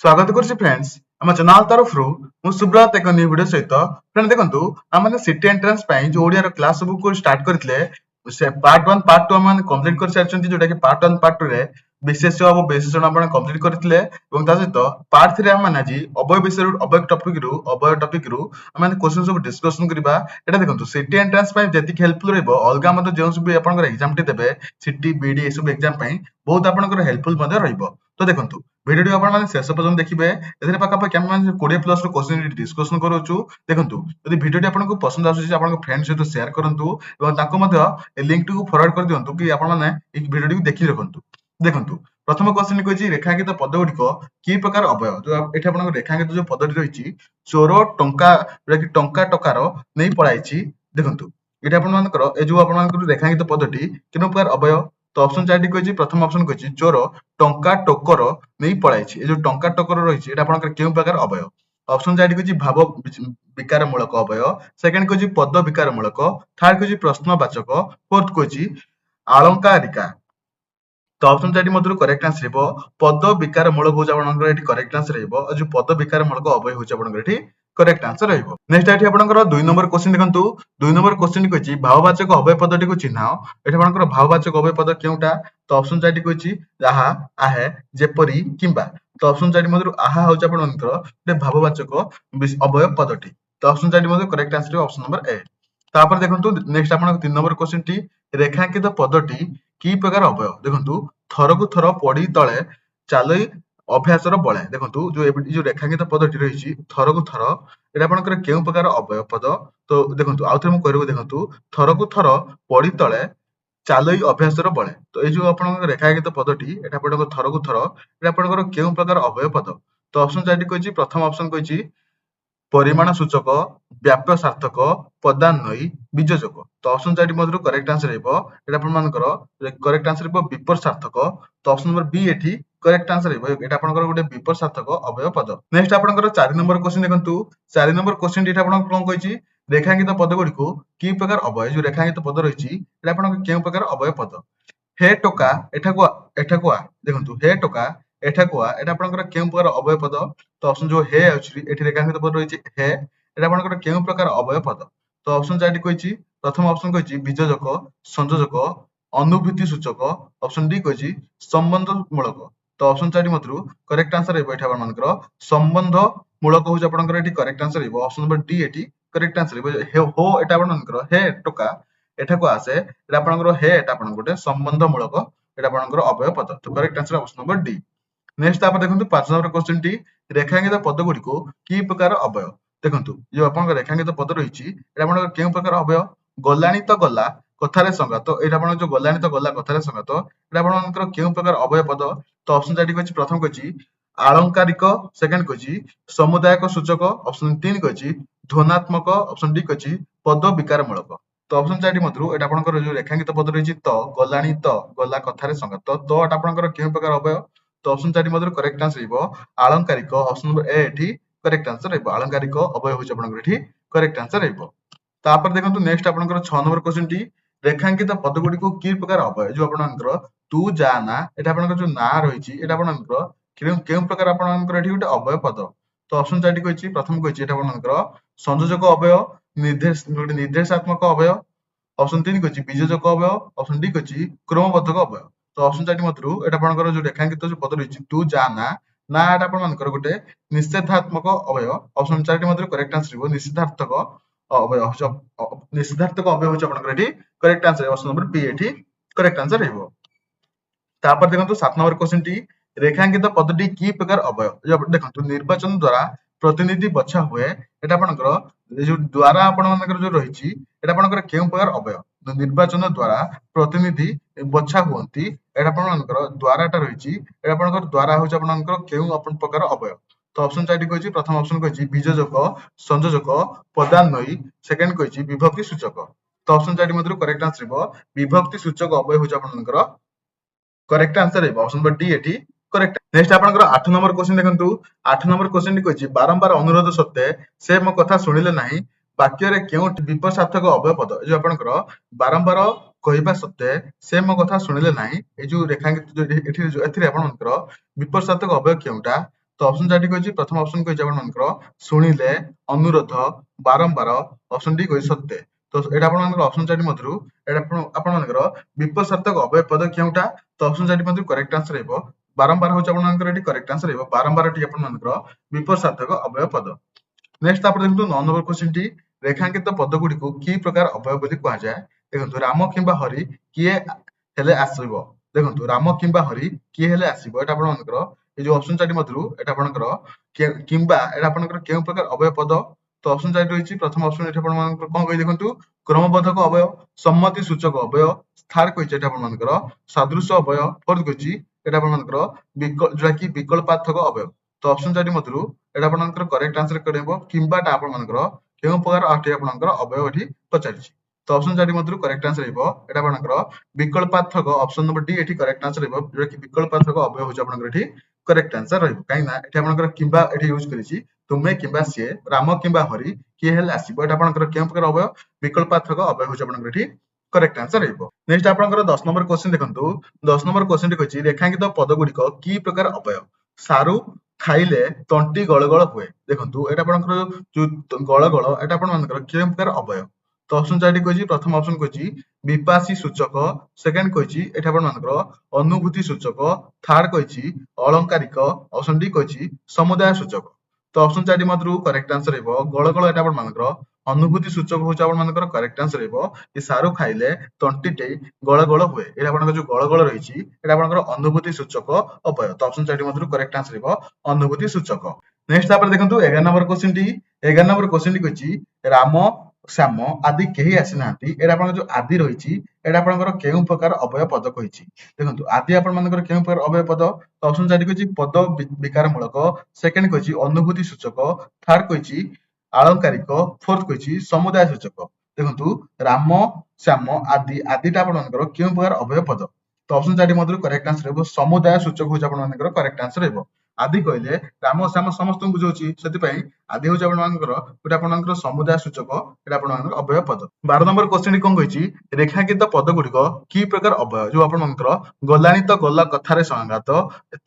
स्वागत करुच्ची फ्रेंड्स आम चैनल तरफ मु सुब्रत एक न्यू वीडियो सहित फ्रेंड देखंतु आम सिटी एंट्रेंस जो ओडिया क्लास बुक स्टार्ट करथिले से पार्ट 1 पार्ट 2 हम कंप्लीट कर सारछंती जोटा कि पार्ट 1 पार्ट 2 रे विशेष और विशेषण आपण कंप्लीट करथिले एवं ता सहित पार्ट 3 हम आज अवय विषय अवय टॉपिक रु हम क्वेश्चन सब डिस्कशन करबा एटा देखंतु सिटी एंट्रेंस जति हेल्पफुल रहबो अलगा मते जो सब आपन एग्जाम टी देबे सिटी बीडी ए सब एग्जाम बहुत आपन हेल्पफुल मते रहबो तो देखंतु भिडियो आपण माने शेष पर्यंत देखिबे एथिरे पाखापाखि हम माने 20 प्लस रो क्वेश्चन डिस्कशन करूछु देखंतु यदि भिडियोटी आपनको पसंद आसुछि आपन फ्रेंड सहित शेयर करंतु एवं ताको मध्य ए लिंक टू फॉरवर्ड कर दियंतु कि आपण माने ए भिडियोटी देखि रखंतु देखंतु प्रथम क्वेश्चन कहछि रेखांकित पद गुडिको की प्रकार अवयव जो एठी आपन रेखांकित जो पदटी रहिछि चोर टंका कि टंका टकार नै पळाइछि देखंतु एठी आपन मानकर ए जो आपन मानकर रेखांकित पदटी किनो प्रकार अवयव तो ऑप्शन 4 टी कहछि प्रथम ऑप्शन कहछि चोर टंका टोकर नै पळाइछि ए जो टंका टोकर रहिछि एटा आपन केउ प्रकार अवयव ऑप्शन 4 टी कहछि भाव विकार मूलक अवयव सेकंड कहछि पद विकार मूलक थर्ड कहछि प्रश्नवाचक फोर्थ कहछि अलंकारिका तो ऑप्शन 4 मधुर करेक्ट आंसर हेबो पद विकार मूलक होछ आपनकर एठी करेक्ट आंसर हेबो जो पद विकार मूलक अवयव होछ आपनकर एठी करेक्ट आंसर रहइबो नेक्स्ट एठी आपनकर 2 नंबर क्वेश्चन देखंतु 2 नंबर क्वेश्चन कहछि भाववाचक अवयव पदटी को चिन्हाओ एठी आपनकर भाववाचक अवयव पद केउटा तो ऑप्शन 4 टी कहछि आहा आहे जेपरी किंबा तो ऑप्शन 4 मधुर आहा होछ आपनकर जे भाववाचक अवयव पदटी तो option 4 Madhur correct answer option number A तापर देखंतु नेक्स्ट आपन 3 नंबर क्वेश्चन टी रेखांकित पदटी की प्रकार अवयव देखंतु थरकु थर पड़ी तळे चालई अभ्यासर बळे देखंतु जो रेखांकित पदटी रहिछि थरकु थर एटा आपनकर केउ प्रकार अवयव पद तो देखंतु आउथरे मु कहरबो देखंतु थरकु थर पड़ी तळे चालई अभ्यासर बळे तो ए जो आपनकर रेखांकित पदटी एटा आपनकर थरकु थर एटा आपनकर केउ प्रकार अवयव पद तो ऑप्शन 4 टी कहछि प्रथम ऑप्शन कहछि परिमाण सूचक व्याप्य सार्थक पदान्वयी बीजोजक तो ऑप्शन 4 मधुर करेक्ट आंसर हेबो एटा आपण मानकर करेक्ट आंसर हेबो विपर सार्थक तो ऑप्शन नंबर बी एठी करेक्ट आंसर हेबो एटा आपनकर गोटे विपर सार्थक अवयव पद नेक्स्ट आपनकर 4 नंबर क्वेश्चन देखंतु 4 नंबर क्वेश्चन एटा आपण कोन कहिछि रेखांकित पद गुडी को की प्रकार अवयव जो रेखांकित पद रहिछि एटा आपण केउ प्रकार अवयव पद हे टोका एठाको आ देखंतु हे टोका एठाको आ एटा आपनकर केउ प्रकार अवयव पद तो ऑप्शन जो हे अछि एठी रेखांकित पद रहिछि हे एटा आपनकर केउ प्रकार अवयव पद तो ऑप्शन 4 टी कहिछि प्रथम ऑप्शन कहिछि बीजोजक संयोजक अनुभूति सूचक ऑप्शन डी कहिछि संबंध मूलक तो ऑप्शन 4 मधुर करेक्ट आंसर हेबो एठा आपनकर संबंध मूलक होछ आपनकर एठी करेक्ट आंसर हेबो ऑप्शन नंबर डी एठी करेक्ट आंसर हेबो हो एठा आपनकर हे टोका एठा को आसे एठा आपनकर हे एठा आपन गोटे संबंध मूलक एठा आपनकर अवयव पद तो correct answer option number D next आप देखंतु 5 नंबर क्वेश्चन टी रेखांकित पद गुडी को की प्रकार अवयव देखंतु जो आपन रेखांकित पद रहिछि एटा आपन केउ प्रकार अवयव गलानी तो गला कथारे संगत एटा आपन जो गलानी तो गला कथारे संगत एटा आपनकर केउ प्रकार अवयव पद तो ऑप्शन 4 कहछि प्रथम कहछि आलंकारिक सेकंड कहछि समुदायक सूचक ऑप्शन 3 कहछि ध्वनात्मक ऑप्शन डी कहछि पद विकार मूलक तो ऑप्शन 4 मधुर एटा आपनकर जो रेखांकित पद रहिछि तो गलानी तो गला कथारे संगत तो एटा आपनकर केउ प्रकार अवयव तो ऑप्शन 4 मधुर करेक्ट आंसर हेबो आलंकारिक ऑप्शन नंबर ए एठी करेक्ट आंसर हेबो आलंकारिक अवयव होछ आपनकर एठी करेक्ट आंसर हेबो तापर देखंतु नेक्स्ट आपनकर 6 नंबर क्वेश्चन टी रेखांकित पद गुडी को की प्रकार अवयव जो आपनकर तू जाना एटा आपनकर जो ना रहिछि एटा आपनकर केउ प्रकार आपनकर एठी गोटे अवयव पद तो ऑप्शन 4 टी कहिछि प्रथम कहिछि एटा आपनकर संयोजक अवयव निर्देशात्मक अवयव ऑप्शन 3 कहिछि बीजोजक अवयव ऑप्शन डी कहिछि क्रमबद्धक अवयव तो ऑप्शन 4 मधुर एटा आपनकर जो रेखांकित जो पद रहिछि तू जाना ना एटा आपन मानकर गोटे निषेधात्मक अवयव ऑप्शन 4 मधुर करेक्ट आंसर हेबो निषेधार्थक अवयव निषेधार्थक अवयव होछ आपनकर एठी correct answer option number B एठी करेक्ट आंसर हेबो तापर देखंतु 7 नंबर क्वेश्चन टी रेखांकित पदटी की प्रकार अवयव जो देखंतु निर्वाचन द्वारा प्रतिनिधि बछा हुए एटा आपनकर जो द्वारा आपन मानकर जो रहिछि एटा आपनकर केउ प्रकार अवयव निर्वाचन द्वारा प्रतिनिधि बछा हुंती एटा आपन मानकर द्वाराटा रहिछि एटा आपनकर द्वारा होछ आपनकर केउ आपन प्रकार अवयव तो ऑप्शन 4 कहिछि प्रथम ऑप्शन कहिछि बीजोजक संयोजक पदान्वयी सेकंड कहिछि विभक्ति सूचक तो ऑप्शन 4 मधुर करेक्ट आंसर हेबो विभक्ति सूचक अवयव होछ आपनकर करेक्ट आंसर हेबो ऑप्शन नंबर डी एठी करेक्ट नेक्स्ट आपनकर 8 नंबर क्वेश्चन देखंतु 8 नंबर क्वेश्चन कहिछि बारंबार अनुरोध सत्ते से मो कथा सुनिले नाही वाक्य रे केउ विपर सार्थक अवयव पद जो आपनकर बारंबार कहिबा सत्ते से मो कथा सुनिले नाही ए जो रेखांकित जो एठी एथिरे आपनकर विपर सार्थक अवयव केउटा तो ऑप्शन चार्ट कहछि प्रथम ऑप्शन कहछि आपण मानकर सुनिले अनुरोध बारंबार ऑप्शन डी कहछि सत्य तो एटा आपण मानकर ऑप्शन चार्ट मधुरु एटा आपण मानकर विपर्य सार्थक अव्यय पद केउटा तो ऑप्शन चार्ट मधुरु करेक्ट आंसर हेबो बारंबार होछि आपण मानकर एटी करेक्ट आंसर हेबो बारंबार टी आपण मानकर विपर्य सार्थक अव्यय पद नेक्स्ट आप देखो 9 नंबर क्वेश्चन टी रेखांकित पद गुडी को की प्रकार अव्यय बोली कहा जाय देखो राम किंबा हरि किए हेले आसीबो देखो राम किंबा हरि किए हेले आसीबो एटा आपण मानकर ए जो ऑप्शन चार्ट मधुरु एटा आपनकर किंबा एटा आपनकर केउ प्रकार अव्यय पद तो ऑप्शन चार्ट रहिछि प्रथम ऑप्शन एटा आपण मानकर कोन कहि देखंतु क्रमबद्धक अव्यय सम्मति सूचक अव्यय थर्ड कहि एटा आपण मानकर सादृश्य अव्यय फोर्थ कहि एटा आपण मानकर जोटा कि विकल्पार्थक अव्यय तो ऑप्शन चार्ट मधुरु एटा आपनकर करेक्ट आंसर करबो किंबाटा आपण मानकर केउ प्रकार आठी आपनकर अव्यय एठी पचारिछि तो ऑप्शन चार्ट मधुरु करेक्ट आंसर हेबो एटा आपनकर विकल्पार्थक ऑप्शन नंबर डी एठी करेक्ट आंसर हेबो जोटा कि विकल्पार्थक अव्यय होछि आपनकर एठी करेक्ट आंसर रहइबो काई ना एठी आपनकर किंबा एठी यूज करिछि तुमे किंबा सिए राम किंबा हरि किए हेले आसीबो एटा आपनकर केउ प्रकार अव्यय विकल्पार्थक अव्यय होछि आपनकर एठी करेक्ट आंसर हेबो नेक्स्ट आपनकर 10 नंबर क्वेश्चन देखंतु 10 नंबर क्वेश्चन कहछि रेखांकित पद गुडी को की प्रकार अव्यय सारू खाइले तंटी गळगळ हुए देखंतु एटा आपनकर जो गळगळ एटा आपण मानकर केउ प्रकार अव्यय तो ऑप्शन चार्ट कहछि प्रथम ऑप्शन कहछि विपासी सूचक सेकंड कहछि एटा आपण मानकर अनुभूति सूचक थर्ड कहछि अलंकारिक ऑप्शन डी कहछि समुदाय सूचक तो ऑप्शन चार्ट मधुरु करेक्ट आंसर हेबो गळगळ एटा आपण मानकर अनुभूति सूचक होछि आपण मानकर करेक्ट आंसर हेबो कि सारू खाइले तंटीटे गळगळ हुए एटा आपनकर जो गळगळ रहिछि एटा आपनकर अनुभूति सूचक अव्यय तो ऑप्शन चार्ट मधुरु करेक्ट आंसर हेबो अनुभूति सूचक नेक्स्ट आपण देखंतु 11 नंबर क्वेश्चन टी 11 नंबर क्वेश्चन टी कहछि राम श्याम आदि केही आसी नांती एटा आपनकर जो आदि रहिछि एटा आपनकर केउ प्रकार अव्यय पद कहिछि देखंतु आदि आपण मानकर केउ प्रकार अव्यय पद तो ऑप्शन चार्ट कहछि पद विकार मूलक सेकंड कहछि अनुभूति सूचक थर्ड कहछि अलंकारिक फोर्थ कहछि समुदाय सूचक देखंतु राम श्याम आदि आदिटा आपण मानकर केउ प्रकार अव्यय पद तो ऑप्शन चार्ट मधुरु करेक्ट आंसर हेबो समुदाय सूचक होछि आपण मानकर करेक्ट आंसर हेबो आदि कहले राम श्याम समस्त बुझौछि सेति पई आदि होछि आपण मानकर गोटे आपण मानकर समुदाय सूचक एटा आपण मानकर अव्यय पद 12 नंबर क्वेश्चन कोन कहिछि रेखांकित पद गुडिको की प्रकार अव्यय जो आपण मानकर गलानी तो गला कथारे संगात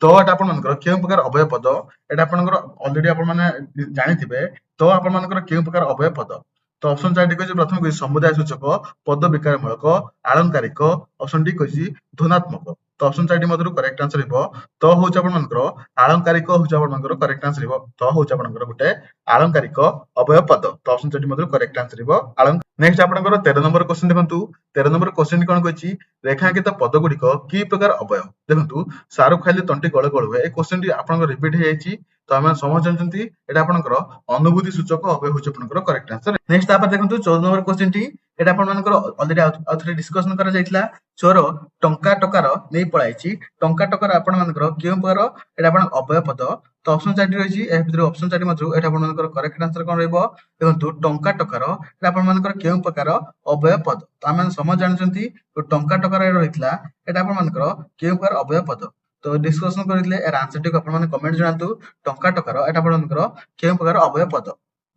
तो एटा आपण मानकर केउ प्रकार अव्यय पद एटा आपण मानकर ऑलरेडी आपण माने जानिथिबे तो आपण मानकर केउ प्रकार अव्यय पद तो ऑप्शन चार्ट कहछि प्रथम कहछि समुदाय सूचक पद विकार मूलक अलंकारिक ऑप्शन डी कहछि ध्वनात्मक तो ऑप्शन चार्ट मधुरु करेक्ट आंसर हेबो तो होछि आपण मानकर अलंकारिक होछि आपण मानकर करेक्ट आंसर हेबो तो होछि आपण मानकर गुटे अलंकारिक अव्यय पद तो ऑप्शन चार्ट मधुरु करेक्ट आंसर हेबो नेक्स्ट आपण मानकर 13 नंबर क्वेश्चन देखंतु 13 नंबर क्वेश्चन कोन कहछि रेखांकित पद गुडिको की प्रकार अव्यय देखंतु सारू खाइले तंटी गळ गळ हुए ए क्वेश्चन टी आपण रिपीट हे जायछि तो हम समझ जानचंती एटा आपनकर अनुभूति सूचक अव्यय होछि आपनकर करेक्ट आंसर नेक्स्ट आप देखंतु 14 नंबर क्वेश्चन टी एटा आपण मानकर ऑलरेडी आउथरे डिस्कशन करा जायतला चोर टंका टकार नै पळाइछि टंका टकार आपण मानकर केउ प्रकार एटा आपण अव्यय पद तो ऑप्शन चार्ट रहिछि ए भितर ऑप्शन चार्ट मधुरु एटा आपण मानकर करेक्ट आंसर कोन रहइबो देखंतु टंका टकार एटा आपण मानकर केउ प्रकार अव्यय पद तो हम समझ जानचंती तो टंका टकार रहितला एटा आपण मानकर केउ प्रकार अव्यय पद तो डिस्कशन करथिले एर आंसर टिक आपण माने कमेंट जणातु टंका टकार एटा आपण मानकर केउ प्रकार अव्यय पद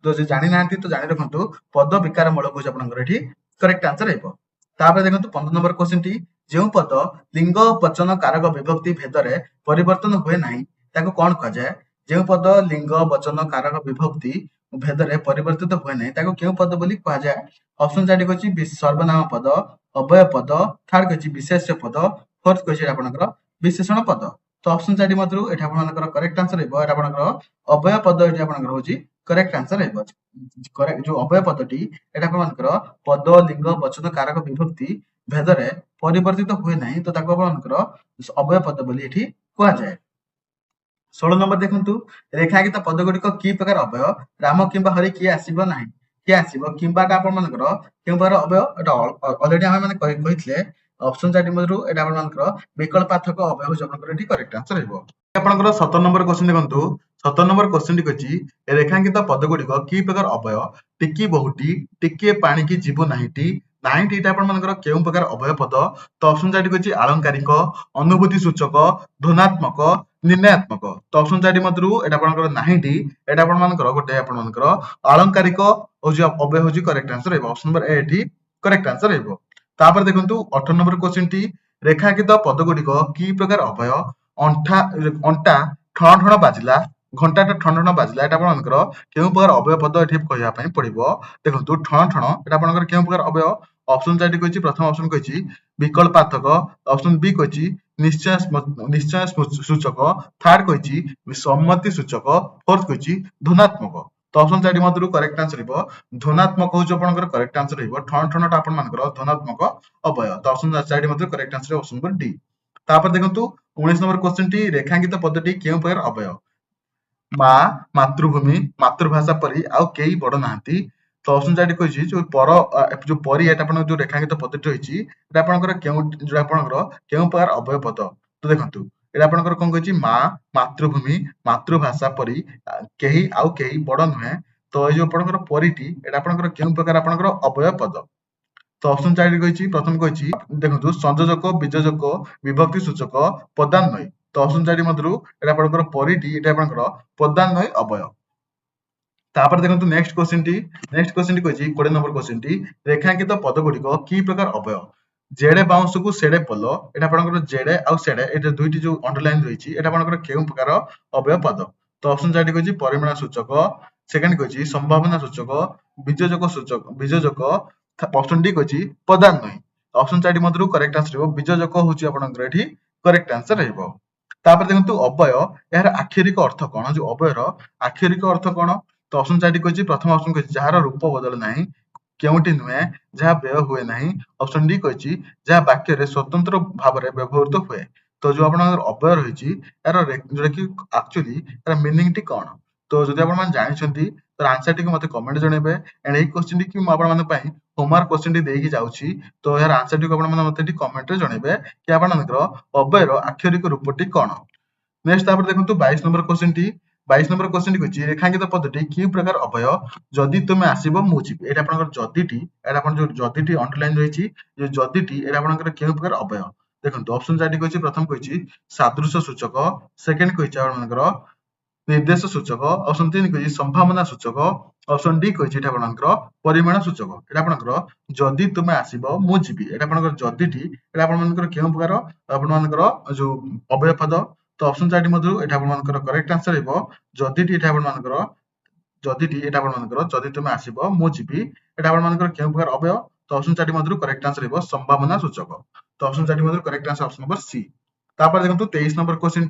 तो जे जानि नांती तो जानि रखंतु पद विकार मूलक होछि आपनकर एठी करेक्ट आंसर हेबो तापर देखंतु 15 नंबर क्वेश्चन टी जेउ पद लिंग वचन कारक विभक्ति भेदरे परिवर्तन हुए नाही ताको कोन कह जाय जेउ पद लिंग वचन कारक विभक्ति भेदरे परिवर्तित हुए नाही ताको केउ पद बोली कह जाय ऑप्शन चार्ट कहछि सर्वनाम पद अव्यय पद थर्ड कहछि विशेष्य पद फोर्थ कहछि आपनकर विशेषण पद तो ऑप्शन चार्ट मधुरु एटा आपनकर करेक्ट आंसर हेबो एटा आपनकर अव्यय पद एटा आपनकर होछि करेक्ट आंसर हेबो करेक्ट जो अव्यय पदटी एटा आपनकर पद लिंग वचन कारक विभक्ति भेदरे परिवर्तित हुए नाही तो ताको आपनकर अव्यय पद बोली एठी कहा जाय 16 नंबर देखंतु रेखांकित पद गुडी को की प्रकार अव्यय राम किंबा हरि की आसीबो नाही की आसीबो किंबाटा आपण मानकर केउ प्रकार अव्यय एटा ऑलरेडी हम माने कहितले ऑप्शन चार्ट मधुरु एटा आपण मानकर विकल्पार्थक अव्यय होछि आपनकर एठी करेक्ट आंसर हेबो आपनकर 17 नंबर क्वेश्चन देखंतु 17 नंबर क्वेश्चन टी कहछि रेखांकित पद गुडी को की प्रकार अव्यय टिकी बहुटी टिके पानी की जीव नाहीटी नाहीटी एटा आपण मानकर केउ प्रकार अव्यय पद तो ऑप्शन चार्ट कहछि अलंकारिक अनुभूति सूचक ध्वनात्मक निर्णयात्मक तो ऑप्शन चार्ट मधुरु एटा आपनकर नाहीटी एटा आपण मानकर गोटे आपण मानकर अलंकारिक होछि अव्यय होछि करेक्ट आंसर हेबो ऑप्शन नंबर ए एठी करेक्ट आंसर हेबो तापर देखंतु 18 नंबर क्वेश्चन टी रेखांकित पद गुडी को की प्रकार अव्यय अंटा ठण ठण बाजिला ଘଣ୍ଟାଟା ଠଣ ଠଣ ବାଜିଲା ଏଟା ଆପଣଙ୍କର କେଉଁ ପ୍ରକାର ଅବୟବ ପଦ ଏଠି କହିବା ପାଇଁ ପଡିବ। ଦେଖନ୍ତୁ ଠଣ ଠଣ ଏଟା ଆପଣଙ୍କର କେଉଁ ପ୍ରକାର ଅବୟବ? ଅପସନ ଚାରିଟି କହିଛି। ପ୍ରଥମ ଅପସନ କହିଛି ବିକଳ୍ପାର୍ଥକ, ଅପସନ ବି କହିଛି ନିଶ୍ଚୟ ସୂଚକ, ଥାର୍ଡ କହିଛି ସମ୍ମତି ସୂଚକ, ଫୋର୍ଥ କହିଛି ଧନାତ୍ମକ। ତ ଅପସନ ଚାରିଟି ମଧ୍ୟରୁ କରେକ୍ଟ ଆନ୍ସର ରହିବ ଧନାତ୍ମକ ହଉଛି ଆପଣଙ୍କର କରେକ୍ଟ ଆନ୍ସର ରହିବ। ଠଣ ଠଣଟା ଆପଣମାନଙ୍କର ଧନାତ୍ମକ ଅବୟବ। ତ ଅପସନ ଚାରିଟି ମଧ୍ୟରୁ correct answer option number D. ତାପରେ ଦେଖନ୍ତୁ 19 ନମ୍ବର କ୍ୱେଶ୍ଚନ ଟି ରେଖାଙ୍କିତ ପଦଟି କେଉଁ ପ୍ରକାର ଅବୟବ? ମା, ମାତୃଭୂମି, ମାତୃଭାଷା ପରି ଆଉ କେହି ବଡ ନାହାନ୍ତି। ତ ଅପସନ ଚାରିଟି କହିଛି ଯୋଉ ଯୋଉ ପରି ଏଟା ଆପଣଙ୍କର ଯୋଉ ରେଖାଙ୍କିତ ପଦଟି ରହିଛି ଏଟା ଆପଣଙ୍କର କେଉଁ ପ୍ରକାର ଅବୟବ ପଦ? ତ ଦେଖନ୍ତୁ ଏଟା ଆପଣଙ୍କର କଣ କହିଛି ମା, ମାତୃଭୂମି, ମାତୃଭାଷା ପରି ଆଉ କେହି ବଡ ନୁହେଁ। ତ ଏଇ ଯୋଉ ଆପଣଙ୍କର ପରିଟି ଏଟା ଆପଣଙ୍କର କେଉଁ ପ୍ରକାର ଆପଣଙ୍କର ଅବୟବ ପଦ? ତ ଅପସନ ଚାରିଟି କହିଛି। ପ୍ରଥମ କହିଛି ଦେଖନ୍ତୁ ସଂଯୋଜକ, ବିଯୋଜକ, ବିଭକ୍ତି ସୂଚକ, ପଦାନ୍ୱୟୀ। ତ ଅପସନ ଚାରିଟି ମଧ୍ୟରୁ ଏଟା ଆପଣଙ୍କର ପରିଟି ଏଟା ଆପଣଙ୍କର ପଦାନ୍ୱୟୀ ଅବୟବ। ତାପରେ ଦେଖନ୍ତୁ ନେକ୍ସଟ କ୍ୱେଶ୍ଚନ ଟି କହିଛି 20 ନମ୍ବର କ୍ୱେଶ୍ଚନ ଟି ରେଖାଙ୍କିତ ପଦ ଗୁଡିକ କି ପ୍ରକାର ଅବୟବ? ଜେଡେ ବାଉଁଶକୁ ସେଡେ ପୋଲ ଏଟା ଆପଣଙ୍କର ଜେଡେ ଆଉ ସେଡେ ଏଟା ଦୁଇଟି ଯୋଉ ଅଣ୍ଡରଲାଇନ ରହିଛି ଏଟା ଆପଣଙ୍କର କେଉଁ ପ୍ରକାର ଅବୟବ ପଦ? ତ ଅପସନ ଚାରିଟି କହିଛି ପରିମାଣ ସୂଚକ, ସେକେଣ୍ଡ କହିଛି ସମ୍ଭାବନା ସୂଚକ, ବିଯୋଜକ, ଅପସନ ଡି କହିଛି ପଦାନ୍ୱୟୀ। ଅପସନ ଚାରିଟି ମଧ୍ୟରୁ କରେକ୍ଟ ଆନ୍ସର ରହିବ ବିଯୋଜକ ହଉଛି ଆପଣଙ୍କର ଏଠି କରେକ୍ଟ ଆନ୍ସର ରହିବ। ତାପରେ ଦେଖନ୍ତୁ ଅବୟ ଏହାର ଆକ୍ଷରିକ ଅର୍ଥ କଣ? ଯୋଉ ଅବୟର ଆକ୍ଷରିକ ଅର୍ଥ କଣ? ତ ଅପସନ ଚାରିଟି କହିଛି। ପ୍ରଥମ ଅପସନ କହିଛି ଯାହାର ରୂପ ବଦଳ ନାହିଁ, କେଉଁଟି ନୁହେଁ, ଯାହା ବ୍ୟୟ ହୁଏ ନାହିଁ। ଅପସନ ଡି କହିଛି ଯାହା ବାକ୍ୟରେ ସ୍ୱତନ୍ତ୍ର ଭାବରେ ବ୍ୟବହୃତ ହୁଏ। ତ ଯୋଉ ଆପଣଙ୍କର ଅବୟ ରହିଛି ଏହାର ଯୋଉଟା କି ଆକ୍ଚୁଆଲି ଏହାର ମିନିଂ ଟି କଣ? ତ ଯଦି ଆପଣମାନେ ଜାଣିଛନ୍ତି ତାର ଆନ୍ସର ଟିକୁ ମତେ କମେଣ୍ଟ ଜଣେଇବେ। ଏଣ୍ଡ ଏଇ କ୍ୱେଶ୍ଚନ ଟି ମୁଁ ଆପଣମାନଙ୍କ ପାଇଁ ହୋମୱାର୍କ କ୍ୱେଶ୍ଚନ ଟି ଦେଇକି ଯାଉଛି। ତ ଏହାର ଆନ୍ସର ଟିକୁ ଆପଣମାନେ ମତେ ଏଠି କମେଣ୍ଟରେ ଜଣେଇବେ କି ଆପଣଙ୍କର ଅବୟର ଆକ୍ଷରିକ ରୂପଟି କଣ? ନେକ୍ସଟ ତାପରେ ଦେଖନ୍ତୁ 22 ନମ୍ବର କ୍ୱେଶ୍ଚନ ଟି କହିଛି ରେଖାଙ୍କିତ ପଦଟି କି ପ୍ରକାର ଅବୟ? ଯଦି ତୁମେ ଆସିବ ମୁଁ ଯିବି। ଏଇଟା ଆପଣଙ୍କର ଯଦିଟି ଏଇଟା ଆପଣ ଯୋଉ ଯଦିଟି ଅଣ୍ଡରଲାଇନ ରହିଛି ଯୋଉ ଯଦିଟି ଏଇଟା ଆପଣଙ୍କର କେଉଁ ପ୍ରକାର ଅବୟ? ଦେଖନ୍ତୁ ଅପସନ ଚାରିଟି କହିଛି। ପ୍ରଥମ କହିଛି ସାଦୃଶ୍ୟ ସୂଚକ, ସେକେଣ୍ଡ କହିଛି ଆପଣଙ୍କର ନିର୍ଦ୍ଦେଶ ସୂଚକ, ଅପସନ 3 କହିଛି ସମ୍ଭାବନା ସୂଚକ, ଅପସନ ଡି କହିଛି ଏଟା ଆପଣଙ୍କର ପରିମାଣ ସୂଚକ। ଏଟା ଆପଣଙ୍କର ଯଦି ତୁମେ ଆସିବ ମୁଁ ଯିବି ଏଟା ଆପଣଙ୍କର ଯଦିଟି ଏଟା ଆପଣମାନଙ୍କର କେଉଁ ପ୍ରକାର ଆପଣମାନଙ୍କର ଯୋଉ ଅବୟବ ପଦ? ତ ଅପସନ ଚାରିଟି ମଧ୍ୟରୁ ଏଟା ଆପଣମାନଙ୍କର କରେକ୍ଟ ଆନ୍ସର ରହିବ ଯଦିଟି ଏଟା ଆପଣମାନଙ୍କର ଯଦି ତୁମେ ଆସିବ ମୁଁ ଯିବି ଏଟା ଆପଣମାନଙ୍କର କେଉଁ ପ୍ରକାର ଅବୟବ? ତ ଅପସନ ଚାରିଟି ମଧ୍ୟରୁ କରେକ୍ଟ ଆନ୍ସର ରହିବ ସମ୍ଭାବନା ସୂଚକ। ତ ଅପସନ ଚାରିଟି ମଧ୍ୟରୁ correct answer option number C. ତାପରେ ଦେଖନ୍ତୁ 23 ନମ୍ବର କ୍ୱେଶ୍ଚନ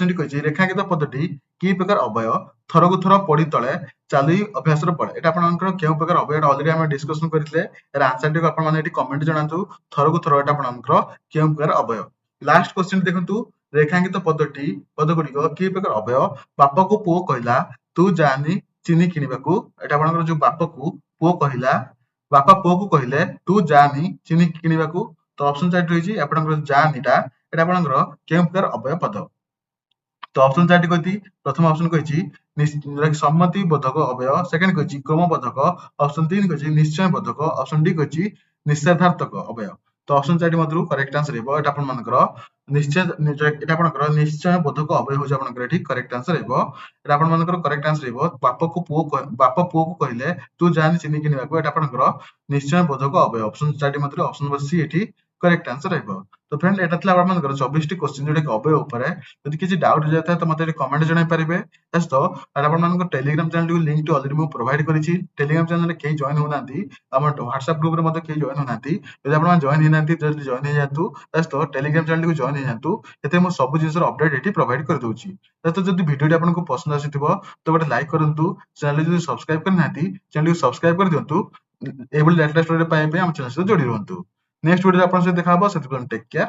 ଟି କହିଛି ରେଖାଙ୍କିତ ପଦଟି କି ପ୍ରକାର ଅବୟ? ଥରକୁ ଥର ପଡି ତଳେ ଚାଲି ଅଭ୍ୟାସର ପଡେ। ଏଟା ଆପଣଙ୍କର କେଉଁ ପ୍ରକାର ଅବୟ? ଏଟା ଅଲରେଡି ଆମେ ଡିସ୍କସନ କରିଥିଲେ। ଏର ଆନ୍ସର ଟିକୁ ଆପଣମାନେ ଏଠି କମେଣ୍ଟ ଜଣାନ୍ତୁ। ଥରକୁ ଥର ଏଟା ଆପଣଙ୍କର କେଉଁ ପ୍ରକାର ଅବୟ? ଲାଷ୍ଟ କ୍ୱେଶ୍ଚନ ଦେଖନ୍ତୁ ରେଖାଙ୍କିତ ପଦ ଗୁଡିକ କି ପ୍ରକାର ଅବୟ? ବାପକୁ ପୁଅ କହିଲା ତୁ ଯାନି ଚିନି କିଣିବାକୁ। ଏଟା ଆପଣଙ୍କର ଯୋଉ ବାପା ପୁଅକୁ କହିଲେ ତୁ ଯାନି ଚିନି କିଣିବାକୁ। ତ ଅପସନ ଚାରିଟି ରହିଛି ଆପଣଙ୍କର ଯାନିଟା ଏଟା ଆପଣଙ୍କର କେଉଁ ପ୍ରକାର ଅବୟ ପଦ? ତ ଅପସନ ଚାରିଟି କହିଛି। ପ୍ରଥମ ଅପସନ କହିଛି ସମ୍ମତି ବୋଧକ ଅବୟ, ସେକେଣ୍ଡ କହିଛି କ୍ରମବୋଧକ, ଅପସନ 3 କହିଛି ନିଶ୍ଚୟ ବୋଧକ, ଅପସନ ଡି କହିଛି ନିଷେଧାର୍ଥକ ଅବୟ। ତ ଅପସନ ଚାରିଟି ମଧ୍ୟରୁ କରେକ୍ଟ ଆନ୍ସର ରହିବ ଏଟା ଆପଣମାନଙ୍କର ଏଟା ଆପଣଙ୍କର ନିଶ୍ଚୟ ବୋଧକ ଅବୟ ହଉଛି ଆପଣଙ୍କର ଏଠି କରେକ୍ଟ ଆନ୍ସର ରହିବ। ଏଟା ଆପଣମାନଙ୍କର କରେକ୍ଟ ଆନ୍ସର ରହିବ ବାପ ପୁଅକୁ କହିଲେ ତୁ ଯାନି ଚିନି କିଣିବାକୁ। ଏଟା ଆପଣଙ୍କର ନିଶ୍ଚୟ ବୋଧକ ଅବୟ। ଅପସନ ଚାରିଟି ମଧ୍ୟରୁ ଅପସନ ନମ୍ବର ସି ଏଠି କରେକ୍ଟ ଆନ୍ସର ରହିବ। ତ ଫ୍ରେଣ୍ଡ ଏଟା ଥିଲା ଆପଣମାନଙ୍କର 24ଟି କ୍ୱେଶ୍ଚନ ଯୋଉଟା କି ଅବୟ ଉପରେ। ଯଦି କିଛି ଡାଉଟ ରହିଯାଇଥାଏ ତ ମତେ ଏଠି କମେଣ୍ଟ ଜଣାଇ ପାରିବେ। ଆପଣମାନଙ୍କ ଟେଲିଗ୍ରାମ ଚ୍ୟାନେଲ ଲିଙ୍କ ଟି ଅଲରେଡି ମୁଁ ପ୍ରୋଭାଇଡ କରିଛି। ଟେଲିଗ୍ରାମ ଚ୍ୟାନେଲରେ କେହି ଜଏନ ହଉନାହାନ୍ତି, ଆମ ହ୍ୱାଟ୍ସଆପ ଗ୍ରୁପରେ ମଧ୍ୟ କେହି ଜଏନ ହଉନାହାନ୍ତି। ଯଦି ଆପଣ ଜଏନ ହେଇନାହାନ୍ତି ଜଲ୍ଦି ଜଏନ ହେଇଯାନ୍ତୁ। ଟେଲିଗ୍ରାମ ଚ୍ୟାନେଲକୁ ଜଏନ ହେଇଯାନ୍ତୁ। ଏଥିରେ ମୁଁ ସବୁ ଜିନିଷର ଅପଡେଟ ଏଠି ପ୍ରୋଭାଇଡ କରିଦଉଛି। ଯଦି ଭିଡିଓଟି ଆପଣଙ୍କୁ ପସନ୍ଦ ଆସିଥିବ ତ ଗୋଟେ ଲାଇକ କରନ୍ତୁ। ଚ୍ୟାନେଲ ଯଦି ସବସ୍କ୍ରାଇବ କରିନାହାନ୍ତି ଚ୍ୟାନେଲକୁ ସବସ୍କ୍ରାଇବ କରିଦିଅନ୍ତୁ। ଏଇଭଳି ଲେଟେଷ୍ଟ ଭିଡିଓ ପାଇବା ପାଇଁ ଆମ ଚ୍ୟାନେଲ ସହିତ ଯୋଡି ରୁହନ୍ତୁ। ନେକ୍ସଟ ଭିଡିଓରେ ଆପଣଙ୍କ ସହିତ ଦେଖା ହବ। ସେଥିପାଇଁ ଟେକ୍ କେୟାର।